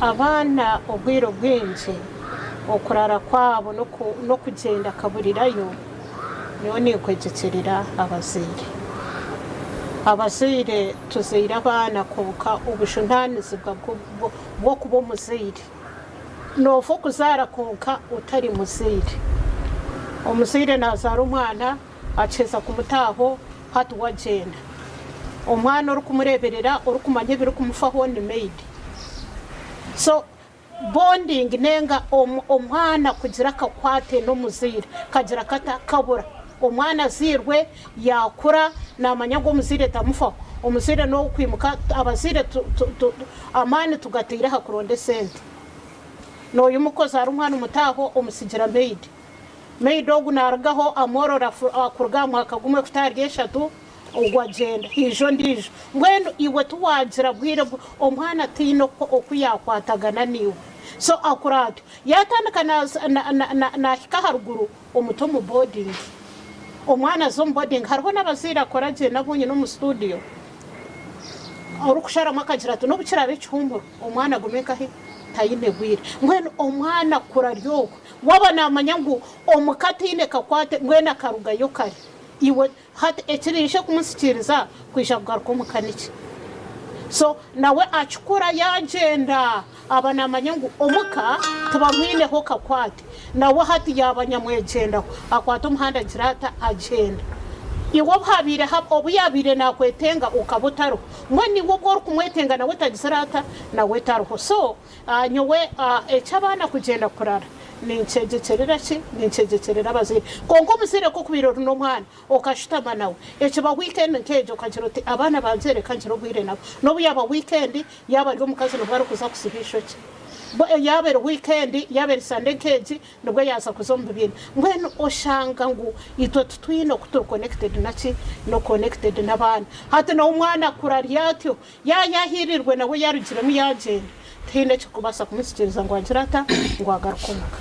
Abaana obwiro bwingi okurara kwabo no kugenda baburirayo nyowe ninkwegyekerera abazaire tuzaire abaana konka obushunanizibwa bwo kuba omuzaire nova okuzaara konka utari muzaire. Omuzaire nazaara omwana akyeza kumutaaho hati wagenda omwana orikumureberera orikumanya ebirikumufaho ni maid. So bonding nenga omwana kugira kakwate n'omuzaire kagira kata kabura omwana zirwe yakura namanya ngo omuzaire tamufaho omuzaire no kwimuka abazaire amani tugatira hakuronde sente noyu mukozi ari umwana umutaho omusigira maid ogu naragaho amorora akurga mwaka gumwe kutari eshatu ogwagenda hijo ndijo mbwenu iwe tuwagira bwire omwana tino okuyakwatagana niwe. So akurado yatandika na hika haruguru omutomo boarding omwana zo boarding hariho n'abazaire akora je nabonye no mu studio orukushara makagira to no bukira becyumbo omwana gumeka he tayine bwire mbwenu omwana kuraryoko wabona amanya ngo omukatine kakwate mbwenu akaruga yokari iwe hati ekirishe kumusikiriza kwisha bwarko mukaniki. So nawe achukura yagenda abana amanya ngo omuka tubamwineho kakwate nawe hati yabanyamwegenda akwata umuhanda girata agenda iwo habire obuyabire nakwetenga ukabutaro mwani wo bwo kumwetenga nawe tagizarata nawe taruho. So nyowe ecyabana kugenda kurara ninkwegyekerera abazaire konko omuzaire ko kubirora n'omwana okashutama nawe ekiba weekend nkejo kagira oti abana banzere kangira obwire nabo nobu yaba weekend yaba ari omukazi nobwari kuza kusibisho ki yaba ari weekend yaba ari Sunday nkeji nubwo yaza kuza mu bibina mbwenu oshanga ngo itwe twino kutur connected naki no connected n'abana hati no umwana kurari yatyo yahirirwe nawe yarugiremo yagenda tine kikubasa kumusikiriza ngo agirata ngo agarukomuka.